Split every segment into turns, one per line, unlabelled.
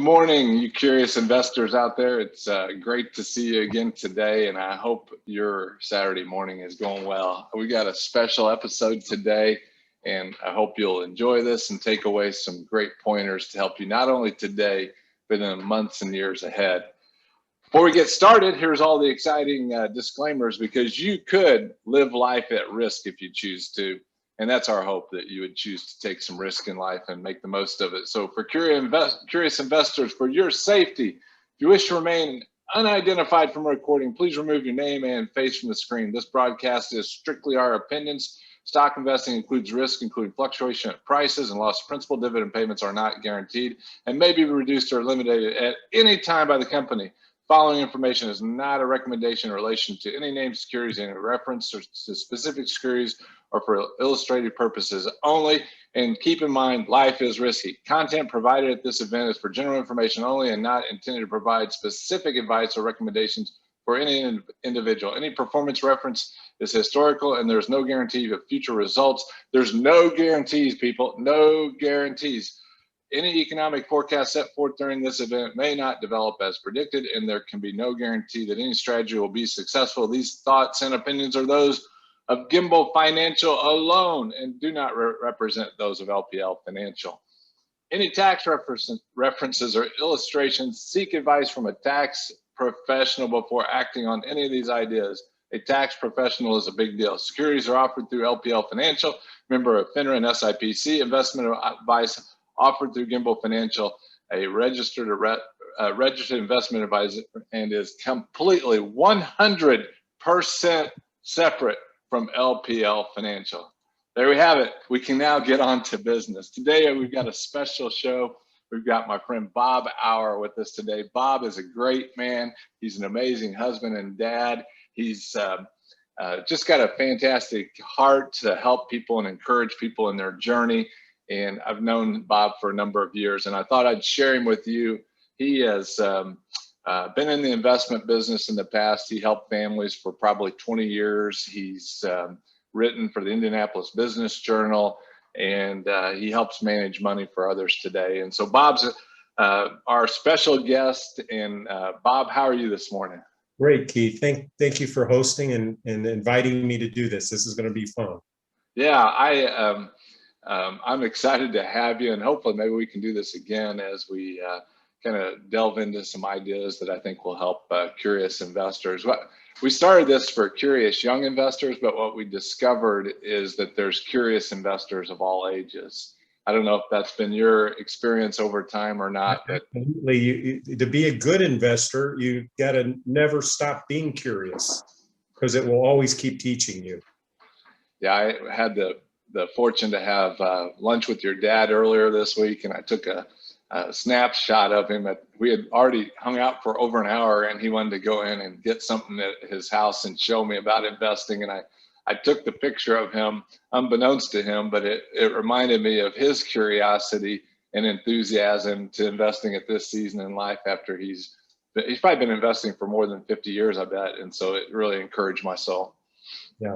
morning, you curious investors out there. It's great to see you again today, and I hope your Saturday morning is going well. We got a special episode today, and I hope you'll enjoy this and take away some great pointers to help you not only today, but in the months and years ahead. Before we get started, here's all the exciting disclaimers, because you could live life at risk if you choose to. And that's our hope, that you would choose to take some risk in life and make the most of it. So for curious investors, for your safety, if you wish to remain unidentified from recording, please remove your name and face from the screen. This broadcast is strictly our opinions. Stock investing includes risk, including fluctuation of prices and loss of principal. Dividend payments are not guaranteed and may be reduced or eliminated at any time by the company. Following information is not a recommendation in relation to any named securities, any reference to specific securities, or for illustrative purposes only. And keep in mind, life is risky. Content provided at this event is for general information only and not intended to provide specific advice or recommendations for any individual. Any performance reference is historical, and there's no guarantee of future results. There's no guarantees, people, no guarantees. Any economic forecast set forth during this event may not develop as predicted, and there can be no guarantee that any strategy will be successful. These thoughts and opinions are those of Gimbal Financial alone and do not represent those of LPL Financial. Any tax references or illustrations, seek advice from a tax professional before acting on any of these ideas. A tax professional is a big deal. Securities are offered through LPL Financial, member of FINRA and SIPC. Investment advice offered through Gimbal Financial, a registered investment advisor, and is completely 100% separate from LPL Financial. There we have it. We can now get on to business. Today, we've got a special show. We've got my friend Bob Auer with us today. Bob is a great man. He's an amazing husband and dad. He's just got a fantastic heart to help people and encourage people in their journey. And I've known Bob for a number of years, and I thought I'd share him with you. He has been in the investment business in the past. He helped families for probably 20 years. He's written for the Indianapolis Business Journal, and he helps manage money for others today. And so Bob's our special guest. And Bob, how are you this morning?
Great, Keith. Thank you for hosting and inviting me to do this. This is going to be fun.
Yeah, I'm excited to have you, and hopefully maybe we can do this again as we kind of delve into some ideas that I think will help curious investors. We started this for curious young investors, but what we discovered is that there's curious investors of all ages. I don't know if that's been your experience over time or not. But
absolutely. To be a good investor, you got to never stop being curious, because it will always keep teaching you.
Yeah, I had the fortune to have lunch with your dad earlier this week, and I took a snapshot of him. We had already hung out for over an hour, and he wanted to go in and get something at his house and show me about investing. And I took the picture of him unbeknownst to him, but it reminded me of his curiosity and enthusiasm to investing at this season in life after he's probably been investing for more than 50 years, I bet. And so it really encouraged my soul.
Yeah.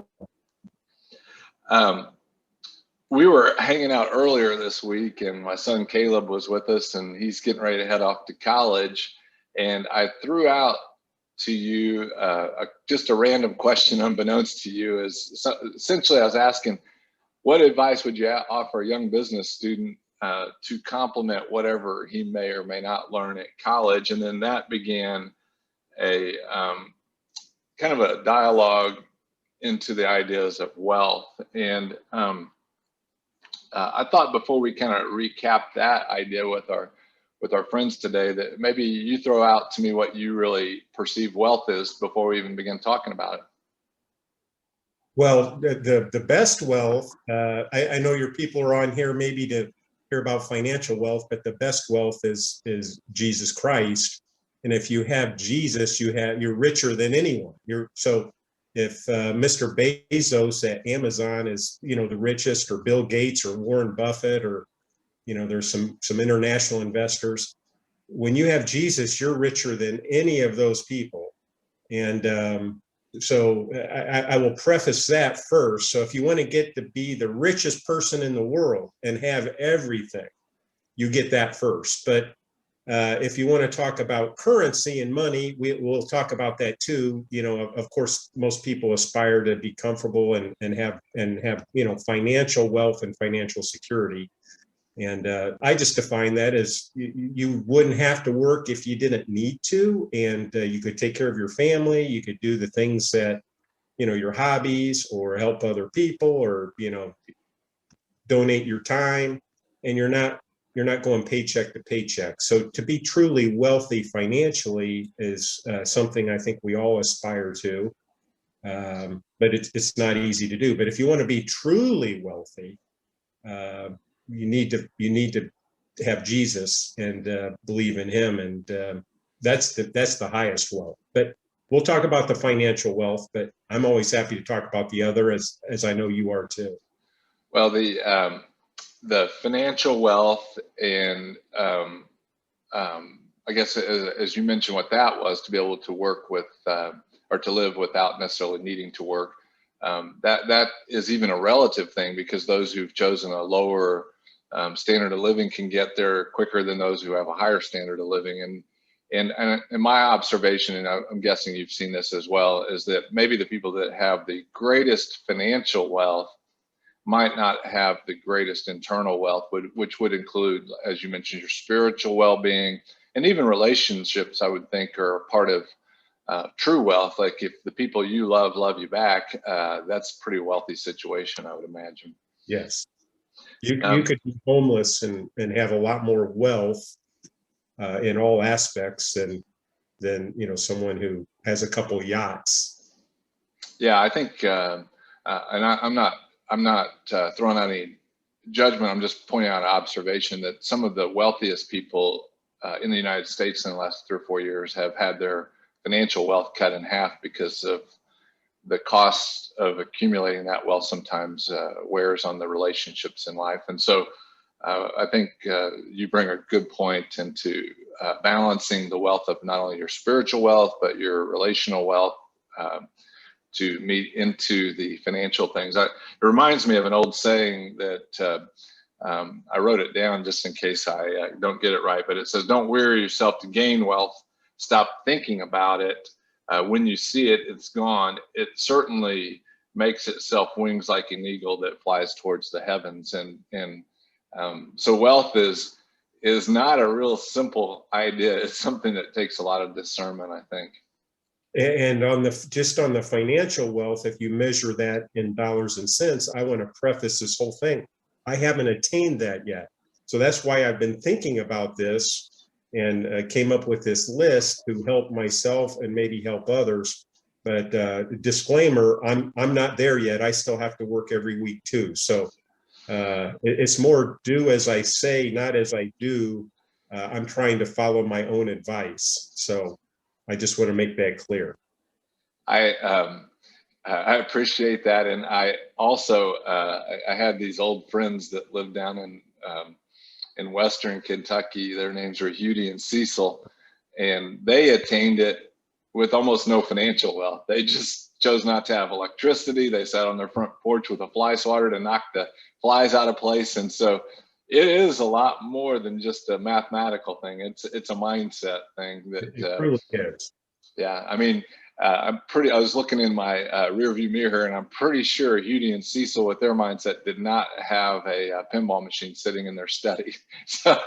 We were hanging out earlier this week, and my son Caleb was with us, and he's getting ready to head off to college. And I threw out to you just a random question unbeknownst to you. Essentially, I was asking, what advice would you offer a young business student to complement whatever he may or may not learn at college? And then that began a kind of a dialogue into the ideas of wealth. And I thought before we kind of recap that idea with our friends today, that maybe you throw out to me what you really perceive wealth is before we even begin talking about it.
Well, the best wealth, I know your people are on here maybe to hear about financial wealth, but the best wealth is Jesus Christ. And if you have Jesus, you're richer than anyone. So if Mr. Bezos at Amazon is, the richest, or Bill Gates or Warren Buffett, or, there's some international investors, when you have Jesus, you're richer than any of those people. And so I will preface that first. So if you want to get to be the richest person in the world and have everything, you get that first. But If you want to talk about currency and money, we'll talk about that too. Of course, most people aspire to be comfortable and have financial wealth and financial security. And I just define that as you wouldn't have to work if you didn't need to, and you could take care of your family. You could do the things that, your hobbies, or help other people, or, donate your time, and you're not going paycheck to paycheck. So to be truly wealthy financially is something I think we all aspire to, but it's not easy to do. But if you want to be truly wealthy, you need to have Jesus and believe in Him, and that's the highest wealth. But we'll talk about the financial wealth. But I'm always happy to talk about the other, as I know you are too.
Well, the financial wealth, and I guess as you mentioned, what that was, to be able to work with or to live without necessarily needing to work. That is even a relative thing, because those who've chosen a lower standard of living can get there quicker than those who have a higher standard of living. And my observation, and I'm guessing you've seen this as well, is that maybe the people that have the greatest financial wealth might not have the greatest internal wealth, which would include, as you mentioned, your spiritual well-being, and even relationships, I would think, are part of true wealth. Like, if the people you love you back, that's a pretty wealthy situation, I would imagine.
Yes. You could be homeless and have a lot more wealth in all aspects than someone who has a couple yachts.
Yeah, I think, and I'm not throwing out any judgment. I'm just pointing out an observation that some of the wealthiest people in the United States in the last 3 or 4 years have had their financial wealth cut in half because of the cost of accumulating that wealth. Sometimes wears on the relationships in life. And so I think you bring a good point into balancing the wealth of not only your spiritual wealth, but your relational wealth to meet into the financial things. It reminds me of an old saying that I wrote it down just in case I don't get it right, but it says, "Don't weary yourself to gain wealth. Stop thinking about it. When you see it, it's gone. It certainly makes itself wings like an eagle that flies towards the heavens." And so wealth is not a real simple idea. It's something that takes a lot of discernment, I think.
And on the financial wealth, if you measure that in dollars and cents, I want to preface this whole thing. I haven't attained that yet. So that's why I've been thinking about this, and came up with this list to help myself and maybe help others. But disclaimer, I'm not there yet. I still have to work every week too. So it's more do as I say, not as I do. I'm trying to follow my own advice. So I just want to make that clear.
I appreciate that, and I also I had these old friends that lived down in Western Kentucky. Their names were Hudie and Cecil, and they attained it with almost no financial wealth. They just chose not to have electricity. They sat on their front porch with a fly swatter to knock the flies out of place, and so it is a lot more than just a mathematical thing. It's a mindset thing that
it really is.
Yeah, I mean, I was looking in my rearview mirror, and I'm pretty sure Hudie and Cecil, with their mindset, did not have a pinball machine sitting in their study. So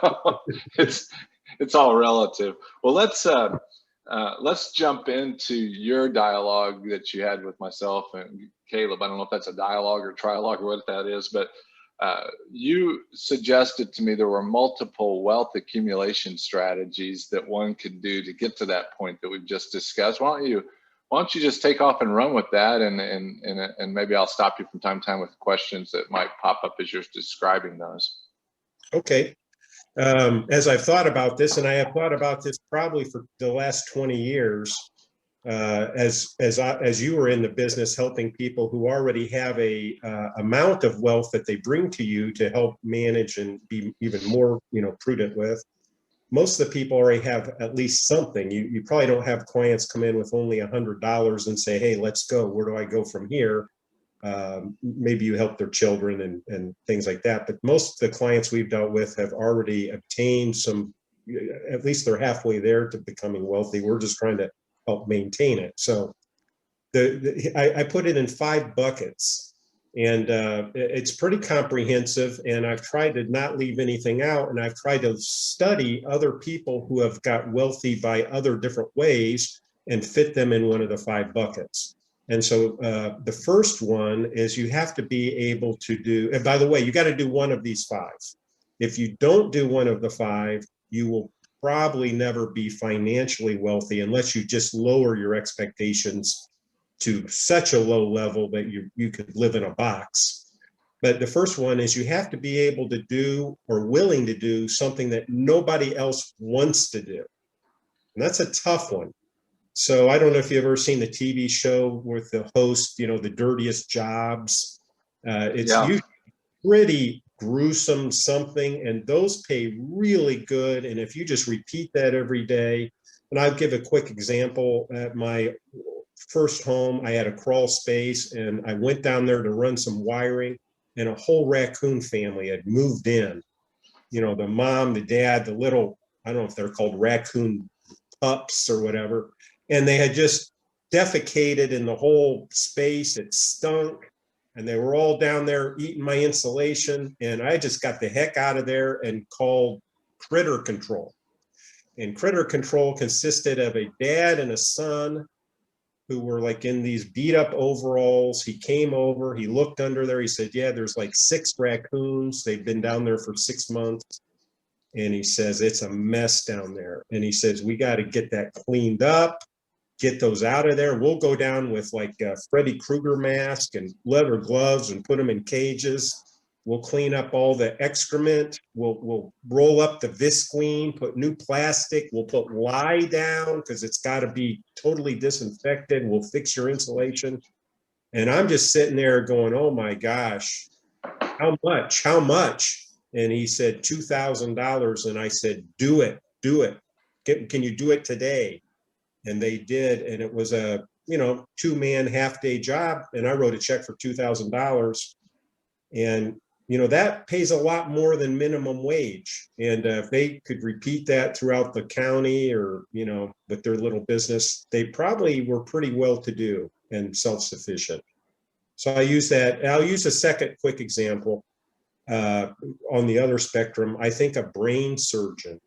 it's all relative. Well, let's jump into your dialogue that you had with myself and Caleb. I don't know if that's a dialogue or trialogue or what that is, but you suggested to me there were multiple wealth accumulation strategies that one could do to get to that point that we've just discussed. Why don't you just take off and run with that, and maybe I'll stop you from time to time with questions that might pop up as you're describing those.
Okay. As I've thought about this, and I have thought about this probably for the last 20 years, as you were in the business helping people who already have a amount of wealth that they bring to you to help manage and be even more prudent with. Most of the people already have at least something. You probably don't have clients come in with only $100 and say, "Hey, let's go. Where do I go from here?" Maybe you help their children and things like that. But most of the clients we've dealt with have already obtained some at least they're halfway there to becoming wealthy. We're just trying to help maintain it. So I put it in 5 buckets, and it's pretty comprehensive, and I've tried to not leave anything out, and I've tried to study other people who have got wealthy by other different ways and fit them in one of the 5 buckets. And so the first one is you have to be able to do, and by the way, you got to do one of these 5. If you don't do one of the 5, you will probably never be financially wealthy unless you just lower your expectations to such a low level that you could live in a box. But the first one is you have to be able to do or willing to do something that nobody else wants to do. And that's a tough one. So I don't know if you've ever seen the TV show with the host, The Dirtiest Jobs. It's usually pretty gruesome something, and those pay really good. And if you just repeat that every day, and I'll give a quick example. At my first home, I had a crawl space, and I went down there to run some wiring, and a whole raccoon family had moved in. The mom, the dad, the little, I don't know if they're called raccoon pups or whatever, and they had just defecated in the whole space. It stunk, and they were all down there eating my insulation, and I just got the heck out of there and called critter control. And critter control consisted of a dad and a son who were like in these beat up overalls. He came over, he looked under there, he said, yeah, there's like 6 raccoons. They've been down there for 6 months. And he says, it's a mess down there. And he says, we got to get that cleaned up, get those out of there. We'll go down with like a Freddy Krueger mask and leather gloves and put them in cages. We'll clean up all the excrement. We'll roll up the visqueen, put new plastic. We'll put lye down because it's got to be totally disinfected. We'll fix your insulation. And I'm just sitting there going, oh my gosh, how much? How much? And he said, $2,000. And I said, do it. Can you do it today? And they did. And it was a, 2-man half-day job. And I wrote a check for $2,000. And, that pays a lot more than minimum wage. And if they could repeat that throughout the county or, with their little business, they probably were pretty well-to-do and self-sufficient. So I use that. I'll use a second quick example. On the other spectrum, I think a brain surgeon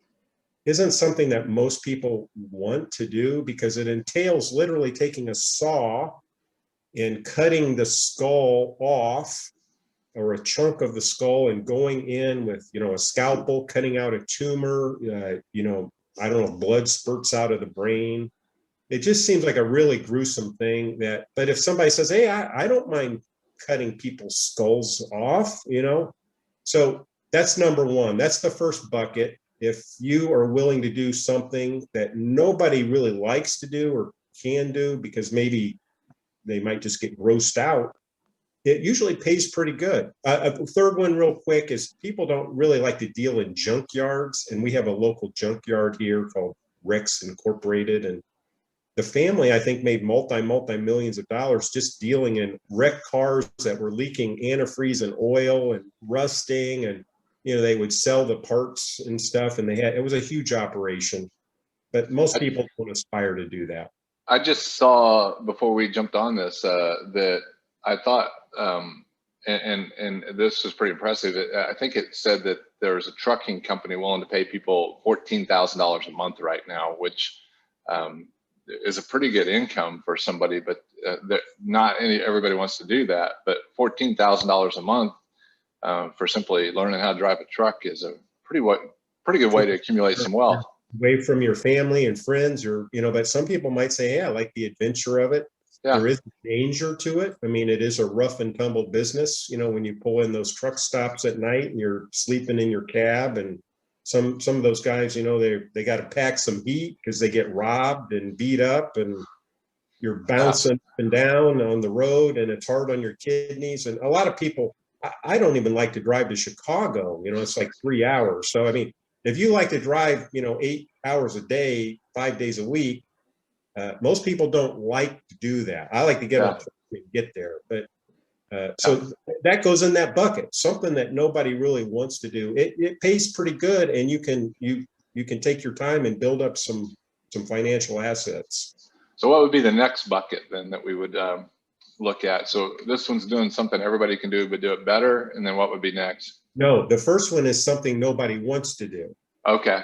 isn't something that most people want to do because it entails literally taking a saw and cutting the skull off or a chunk of the skull and going in with, a scalpel, cutting out a tumor, I don't know, blood spurts out of the brain. It just seems like a really gruesome thing but if somebody says, hey, I don't mind cutting people's skulls off, So that's number one. That's the first bucket. If you are willing to do something that nobody really likes to do or can do because maybe they might just get grossed out, it usually pays pretty good. A third one real quick is people don't really like to deal in junkyards. And we have a local junkyard here called Rex Incorporated. And the family, I think, made multi-millions of dollars just dealing in wrecked cars that were leaking antifreeze and oil and rusting. And, they would sell the parts and stuff. And it was a huge operation. But most people don't aspire to do that.
I just saw before we jumped on this that I thought, and this was pretty impressive. I think it said that there's a trucking company willing to pay people $14,000 a month right now, which is a pretty good income for somebody, but not everybody wants to do that. But $14,000 a month for simply learning how to drive a truck is a pretty good way to accumulate some wealth.
Away from your family and friends, or but some people might say, hey, I like the adventure of it. Yeah. There is danger to it. I mean, it is a rough and tumble business, when you pull in those truck stops at night and you're sleeping in your cab, and some of those guys, they got to pack some heat because they get robbed and beat up, and you're bouncing up and down on the road, and it's hard on your kidneys. And a lot of people, I don't even like to drive to Chicago. It's like 3 hours. So, I mean, if you like to drive, 8 hours a day, 5 days a week, most people don't like to do that. I like to get on and get there. But so that goes in that bucket, something that nobody really wants to do. It pays pretty good, and you you can take your time and build up some financial assets.
So what would be the next bucket then that we would look at? So this one's doing something everybody can do, but do it better. And then what would be next?
No, the first one is something nobody wants to do.
Okay.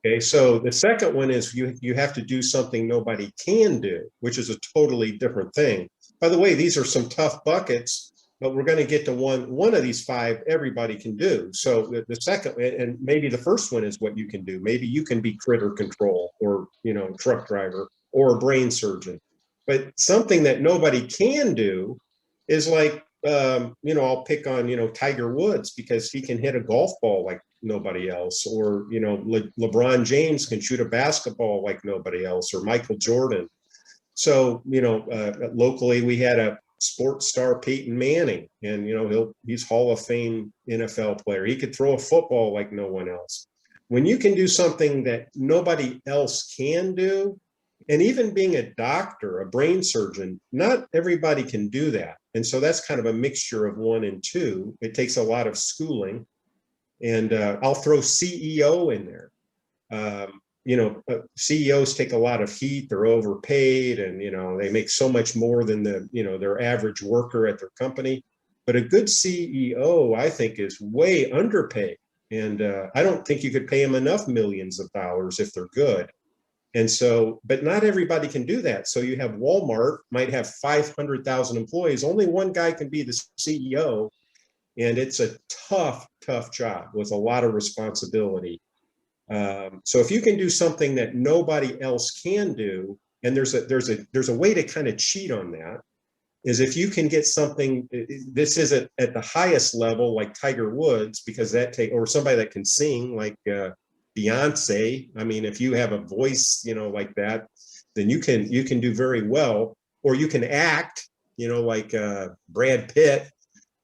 Okay, so the second one is you have to do something nobody can do, which is a totally different thing. By the way, these are some tough buckets, but we're going to get to one of these five everybody can do. So the second, and maybe the first one is what you can do. Maybe you can be critter control, or truck driver, or a brain surgeon. But something that nobody can do is like, I'll pick on, Tiger Woods, because he can hit a golf ball like nobody else, or, LeBron James can shoot a basketball like nobody else, or Michael Jordan. So, locally we had a sports star, Peyton Manning, and, he's Hall of Fame NFL player. He could throw a football like no one else. When you can do something that nobody else can do, and even being a doctor, a brain surgeon, not everybody can do that. And so that's kind of a mixture of one and two. It takes a lot of schooling. And I'll throw CEO in there. CEOs take a lot of heat. They're overpaid, and, they make so much more than their average worker at their company. But a good CEO, I think, is way underpaid. And I don't think you could pay them enough millions of dollars if they're good. And so, but not everybody can do that. So you have Walmart might have 500,000 employees. Only one guy can be the CEO. And it's a tough job with a lot of responsibility. So if you can do something that nobody else can do, and there's a way to kind of cheat on that, is if you can get something, this isn't at the highest level like Tiger Woods, because or somebody that can sing like Beyonce. I mean, if you have a voice, like that, then you can do very well. Or you can act, like Brad Pitt.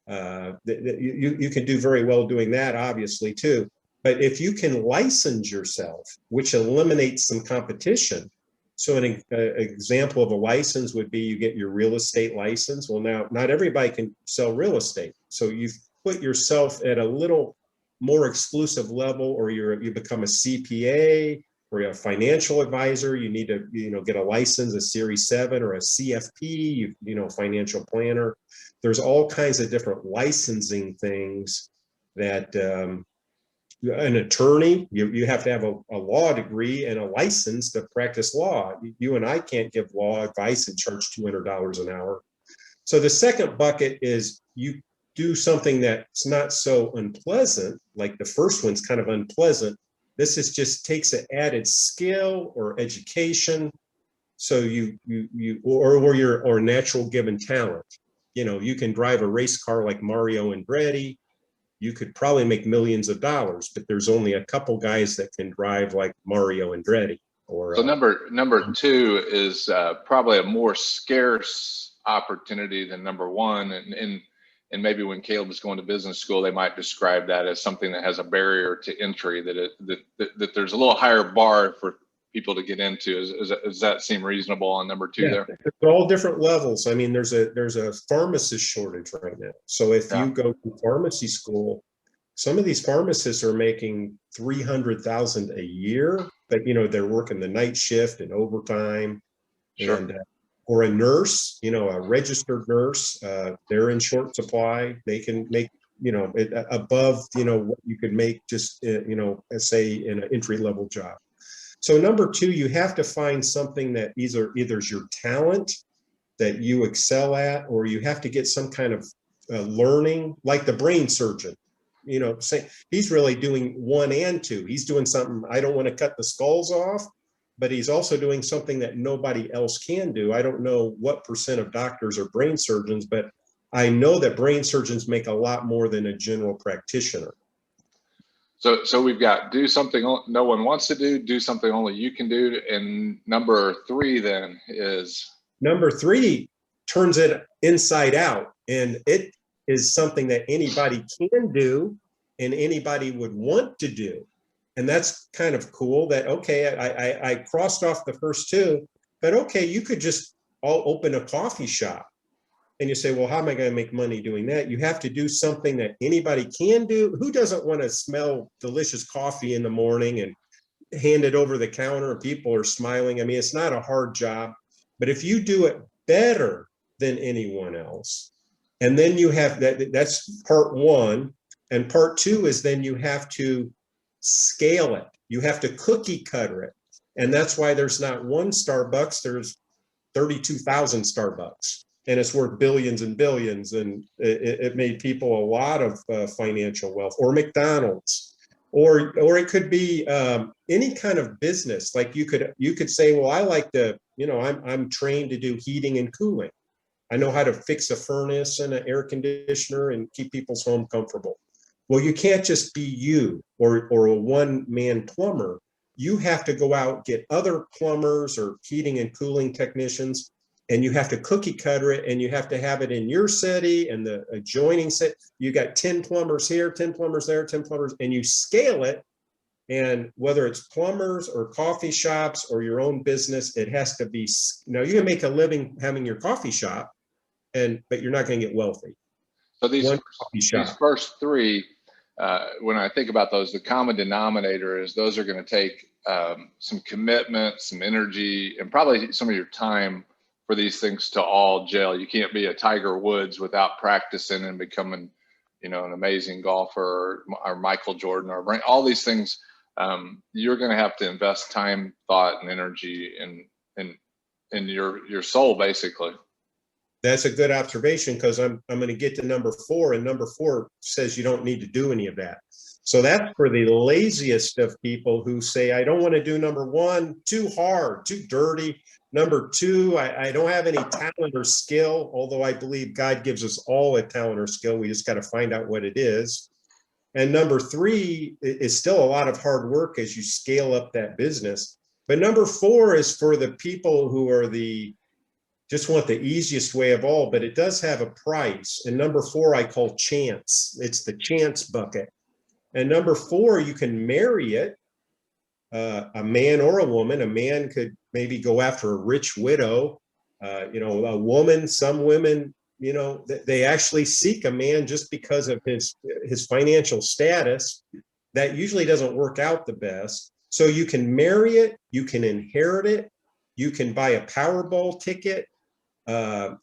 You can do very well doing that, obviously, too. But if you can license yourself, which eliminates some competition. So an example of a license would be you get your real estate license. Well, now not everybody can sell real estate. So you've put yourself at a little more exclusive level, or you become a CPA or a financial advisor. You need to get a license, a Series 7 or a CFP, financial planner. There's all kinds of different licensing things that an attorney, you have to have a law degree and a license to practice law. You and I can't give law advice and charge $200 an hour. So the second bucket is you do something that's not so unpleasant, like the first one's kind of unpleasant. This is just takes an added skill or education. So or natural given talent. You can drive a race car like Mario Andretti. You could probably make millions of dollars, but there's only a couple guys that can drive like Mario Andretti. Or
so number two is probably a more scarce opportunity than number one, and maybe when Caleb was going to business school, they might describe that as something that has a barrier to entry, that there's a little higher bar for people to get into. Does that seem reasonable on number two?
Yeah,
there?
They're all different levels. I mean, there's a pharmacist shortage right now. So if you go to pharmacy school, some of these pharmacists are making $300,000 a year, but they're working the night shift and overtime.
Sure.
And or a nurse, a registered nurse, they're in short supply. They can make above what you could make just say in an entry level job. So number two, you have to find something that either is your talent that you excel at, or you have to get some kind of learning, like the brain surgeon. Say he's really doing one and two. He's doing something. I don't want to cut the skulls off, but he's also doing something that nobody else can do. I don't know what % of doctors are brain surgeons, but I know that brain surgeons make a lot more than a general practitioner.
So we've got do something no one wants to do something only you can do. And number three then is?
Number three turns it inside out. And it is something that anybody can do and anybody would want to do. And that's kind of cool that, okay, I crossed off the first two, but okay, you could just all open a coffee shop. And you say, well, how am I going to make money doing that? You have to do something that anybody can do. Who doesn't want to smell delicious coffee in the morning and hand it over the counter and people are smiling. I mean, it's not a hard job, but if you do it better than anyone else, and then you have that's part one. And part two is then you have to scale it. You have to cookie cutter it. And that's why there's not one Starbucks, there's 32,000 Starbucks. And it's worth billions and billions. And it made people a lot of financial wealth. Or McDonald's. Or it could be any kind of business. Like you could say, well, I like to, I'm trained to do heating and cooling. I know how to fix a furnace and an air conditioner and keep people's home comfortable. Well, you can't just be you or a one-man plumber. You have to go out, get other plumbers or heating and cooling technicians, and you have to cookie cutter it, and you have to have it in your city and the adjoining city. You got 10 plumbers here, 10 plumbers there, 10 plumbers, and you scale it. And whether it's plumbers or coffee shops or your own business, it has to be, you can make a living having your coffee shop, but you're not going to get wealthy.
So these first three, when I think about those, the common denominator is those are going to take some commitment, some energy, and probably some of your time for these things to all gel. You can't be a Tiger Woods without practicing and becoming, an amazing golfer or Michael Jordan or all these things. You're going to have to invest time, thought, and energy in your soul, basically.
That's a good observation, because I'm going to get to number 4, and number 4 says you don't need to do any of that. So that's for the laziest of people who say, I don't want to do number 1, too hard, too dirty. Number 2, I don't have any talent or skill, although I believe God gives us all a talent or skill. We just got to find out what it is. And number 3 is still a lot of hard work as you scale up that business. But number 4 is for the people who are just want the easiest way of all, but it does have a price. And number 4, I call chance. It's the chance bucket. And number 4, you can marry it, a man or a woman. A man could maybe go after a rich widow. A woman, some women, they actually seek a man just because of his financial status. That usually doesn't work out the best. So you can marry it, you can inherit it, you can buy a Powerball ticket.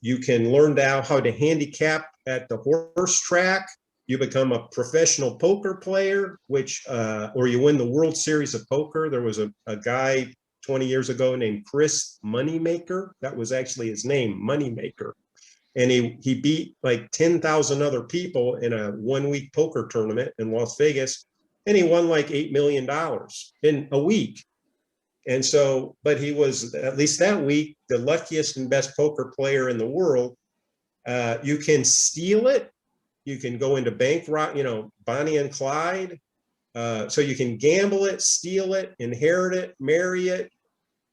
You can learn now how to handicap at the horse track. You become a professional poker player, or you win the World Series of Poker. There was a guy 20 years ago named Chris Moneymaker. That was actually his name, Moneymaker. And he beat like 10,000 other people in a 1-week poker tournament in Las Vegas. And he won like $8 million in a week. And so, but he was, at least that week, the luckiest and best poker player in the world. You can steal it. You can go into bank rot, Bonnie and Clyde. So you can gamble it, steal it, inherit it, marry it,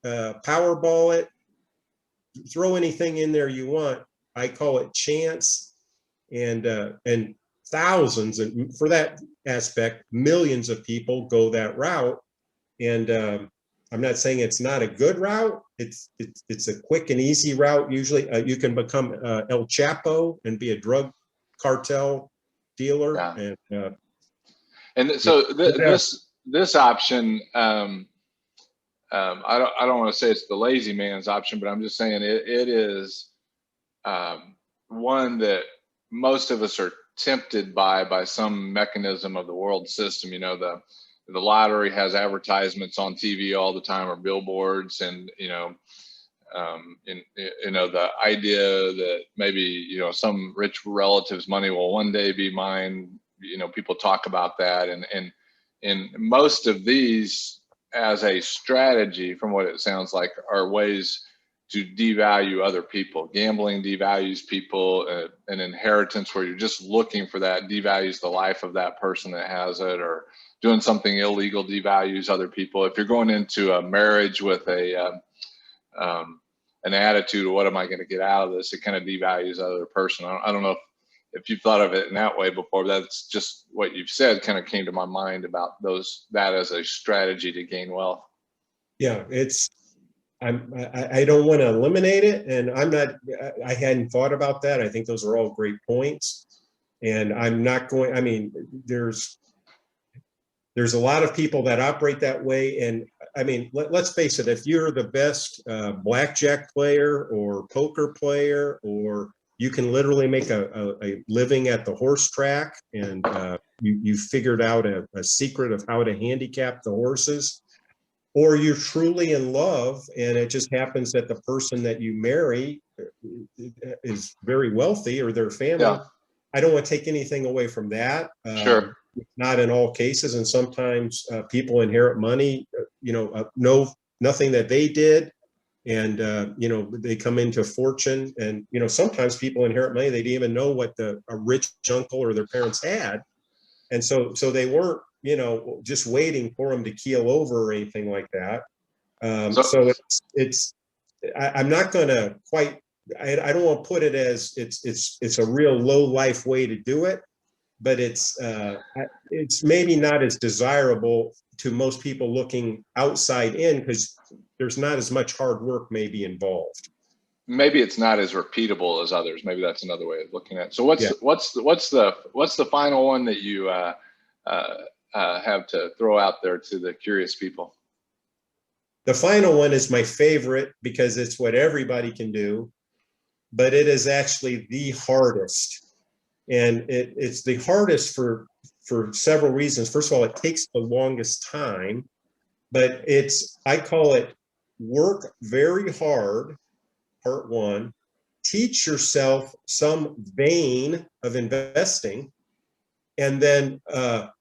Powerball it, throw anything in there you want. I call it chance. And thousands, and for that aspect, millions of people go that route. And I'm not saying it's not a good route. It's a quick and easy route. Usually you can become El Chapo and be a drug cartel dealer.
Yeah. And so this option, I don't want to say it's the lazy man's option, but I'm just saying it is one that most of us are tempted by some mechanism of the world system. The lottery has advertisements on TV all the time, or billboards, and the idea that maybe some rich relative's money will one day be mine. People talk about that, and most of these, as a strategy, from what it sounds like, are ways to devalue other people. Gambling devalues people. An inheritance where you're just looking for that devalues the life of that person that has it, or doing something illegal devalues other people. If you're going into a marriage with an attitude of what am I going to get out of this, it kind of devalues the other person. I don't know if you've thought of it in that way before. That's just what you've said kind of came to my mind about that as a strategy to gain wealth.
Yeah, I don't want to eliminate it, and I hadn't thought about that. I think those are all great points, and I'm not going. I mean, there's there's a lot of people that operate that way. And I mean, let's face it, if you're the best blackjack player or poker player, or you can literally make a living at the horse track, and you figured out a secret of how to handicap the horses, or you're truly in love and it just happens that the person that you marry is very wealthy, or their family.
Yeah.
I don't want to take anything away from that.
Sure.
Not in all cases. And sometimes people inherit money, know nothing that they did. And, they come into fortune, and, sometimes people inherit money. They didn't even know what a rich uncle or their parents had. And so they weren't, just waiting for them to keel over or anything like that. So I'm not going to quite, I don't want to put it as it's a real low life way to do it, but it's maybe not as desirable to most people looking outside in, because there's not as much hard work maybe involved.
Maybe it's not as repeatable as others. Maybe that's another way of looking at it. So what's the final one that you have to throw out there to the curious people?
The final one is my favorite because it's what everybody can do, but it is actually the hardest. And it's the hardest for several reasons. First of all, it takes the longest time, but I call it work very hard, part one. Teach yourself some vein of investing, and then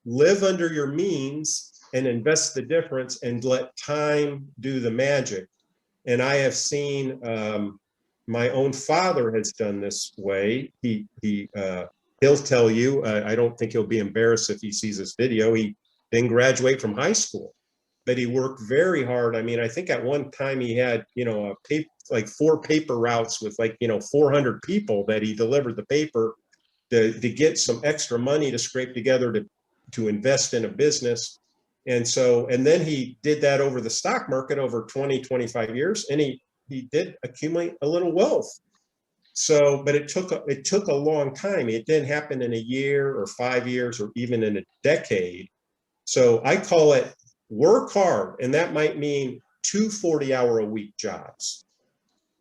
live under your means and invest the difference and let time do the magic. And I have seen my own father has done this way. He'll tell you, I don't think he'll be embarrassed if he sees this video. He didn't graduate from high school, but he worked very hard. I mean, I think at one time he had, like 4 paper routes with 400 people that he delivered the paper to get some extra money to scrape together to invest in a business. And then he did that over the stock market over 20, 25 years, and he did accumulate a little wealth. So, but it took a long time. It didn't happen in a year or 5 years or even in a decade. So I call it work hard, and that might mean 2 40-hour-a-week jobs.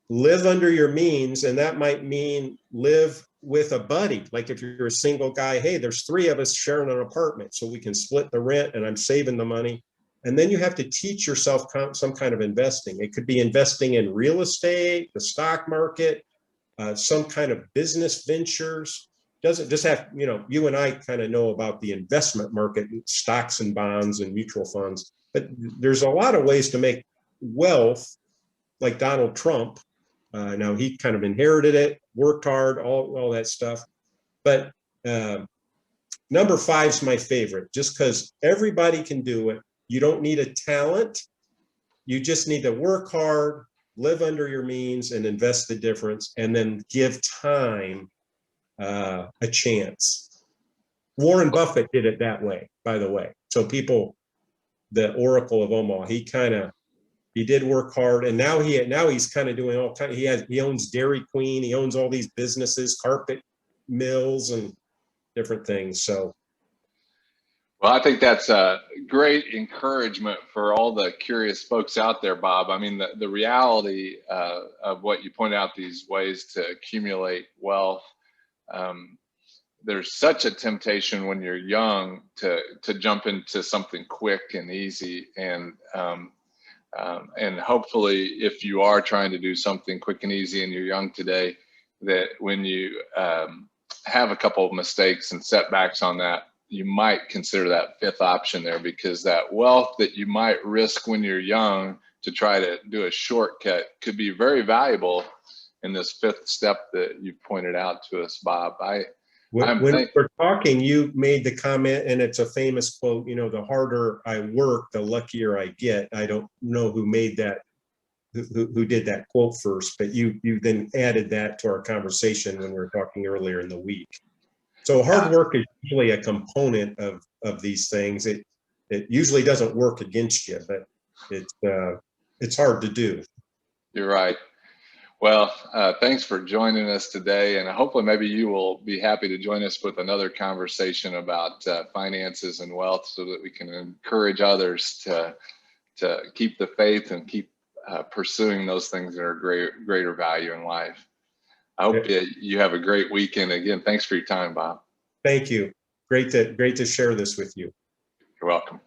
Live under your means, and that might mean live with a buddy. Like if you're a single guy, hey, there's 3 of us sharing an apartment, so we can split the rent and I'm saving the money. And then you have to teach yourself some kind of investing. It could be investing in real estate, the stock market, some kind of business ventures. Doesn't just have, you and I kind of know about the investment market, stocks and bonds and mutual funds, but there's a lot of ways to make wealth, like Donald Trump. Now he kind of inherited it, worked hard, all that stuff. But number 5 is my favorite, just because everybody can do it. You don't need a talent. You just need to work hard, live under your means, and invest the difference, and then give time a chance. Warren Buffett did it that way, by the way. So the Oracle of Omaha, he did work hard, and now he's kind of doing all kind of, he owns Dairy Queen, he owns all these businesses, carpet mills and different things. So,
well, I think that's a great encouragement for all the curious folks out there, Bob. I mean, the reality of what you point out, these ways to accumulate wealth, there's such a temptation when you're young to jump into something quick and easy, and hopefully, if you are trying to do something quick and easy and you're young today, that when you have a couple of mistakes and setbacks on that, you might consider that 5th option there, because that wealth that you might risk when you're young to try to do a shortcut could be very valuable in this 5th step that you pointed out to us, Bob.
When we're talking, you made the comment, and it's a famous quote, the harder I work, the luckier I get. I don't know who made that, who did that quote first, but you then added that to our conversation when we were talking earlier in the week. So hard work is usually a component of these things. It usually doesn't work against you, but it's hard to do.
You're right. Well, thanks for joining us today, and hopefully maybe you will be happy to join us with another conversation about finances and wealth, so that we can encourage others to keep the faith and keep pursuing those things that are greater value in life. I hope you have a great weekend. Again, thanks for your time, Bob.
Thank you. Great to share this with you.
You're welcome.